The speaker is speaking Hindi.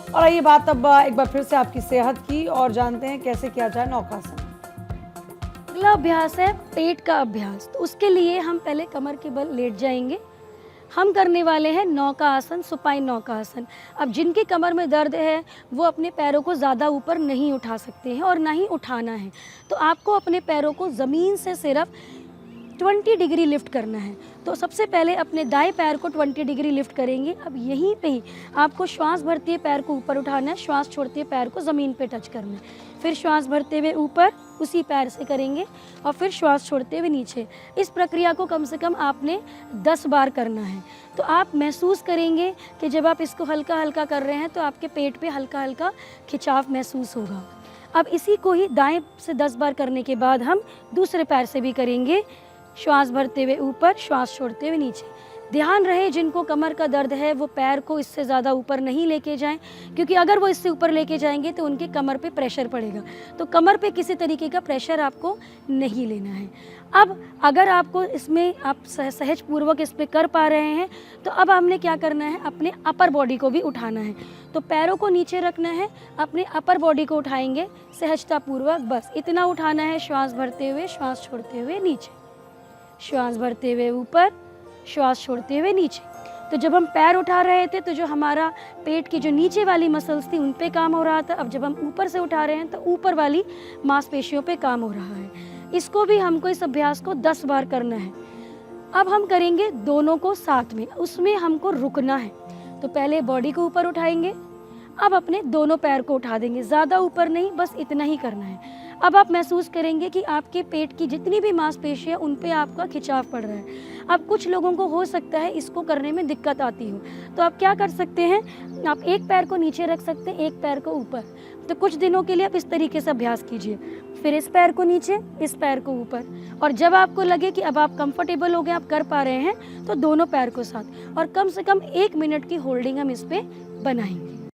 और आइए बात अब एक बार फिर से आपकी सेहत की और जानते हैं कैसे किया जाए नौकासन। अगला अभ्यास है पेट का अभ्यास। तो उसके लिए हम पहले कमर के बल लेट जाएंगे। हम करने वाले हैं नौका आसन, सुपाइन नौका आसन। अब जिनकी कमर में दर्द है वो अपने पैरों को ज़्यादा ऊपर नहीं उठा सकते हैं और ना ही उठाना है। तो आपको अपने पैरों को ज़मीन से सिर्फ 20 डिग्री लिफ्ट करना है। तो सबसे पहले अपने दाएं पैर को 20 डिग्री लिफ्ट करेंगे। अब यहीं पे ही आपको श्वास भरते हुए पैर को ऊपर उठाना है, श्वास छोड़ते हुए पैर को ज़मीन पे टच करना है। फिर श्वास भरते हुए ऊपर उसी पैर से करेंगे और फिर श्वास छोड़ते हुए नीचे। इस प्रक्रिया को कम से कम आपने 10 बार करना है। तो आप महसूस करेंगे कि जब आप इसको हल्का हल्का कर रहे हैं तो आपके पेट पे हल्का हल्का खिंचाव महसूस होगा। अब इसी को ही दाएं से 10 बार करने के बाद हम दूसरे पैर से भी करेंगे। श्वास भरते हुए ऊपर, श्वास छोड़ते हुए नीचे। ध्यान रहे जिनको कमर का दर्द है वो पैर को इससे ज़्यादा ऊपर नहीं लेके जाएं, क्योंकि अगर वो इससे ऊपर लेके जाएंगे तो उनके कमर पे प्रेशर पड़ेगा। तो कमर पे किसी तरीके का प्रेशर आपको नहीं लेना है। अब अगर आपको इसमें आप सहज पूर्वक इस पर कर पा रहे हैं तो अब हमने क्या करना है, अपने अपर बॉडी को भी उठाना है। तो पैरों को नीचे रखना है, अपने अपर बॉडी को उठाएंगे सहजता पूर्वक, बस इतना उठाना है। श्वास भरते हुए, श्वास छोड़ते हुए नीचे, श्वास भरते हुए ऊपर, श्वास छोड़ते हुए नीचे। तो जब हम पैर उठा रहे थे तो जो हमारा पेट की जो नीचे वाली मसल्स थी उन पे काम हो रहा था। अब जब हम ऊपर से उठा रहे हैं तो ऊपर वाली मांसपेशियों पे काम हो रहा है। इसको भी हमको, इस अभ्यास को 10 बार करना है। अब हम करेंगे दोनों को साथ में, उसमें हमको रुकना है। तो पहले बॉडी को ऊपर उठाएंगे, अब अपने दोनों पैर को उठा देंगे, ज़्यादा ऊपर नहीं, बस इतना ही करना है। अब आप महसूस करेंगे कि आपके पेट की जितनी भी मांसपेशियां उन पे आपका खिंचाव पड़ रहा है। अब कुछ लोगों को हो सकता है इसको करने में दिक्कत आती हो, तो आप क्या कर सकते हैं, आप एक पैर को नीचे रख सकते हैं, एक पैर को ऊपर। तो कुछ दिनों के लिए आप इस तरीके से अभ्यास कीजिए। फिर इस पैर को नीचे, इस पैर को ऊपर, और जब आपको लगे कि अब आप कंफर्टेबल हो गए, आप कर पा रहे हैं, तो दोनों पैर को साथ, और कम से कम 1 मिनट की होल्डिंग हम इस पर बनाएंगे।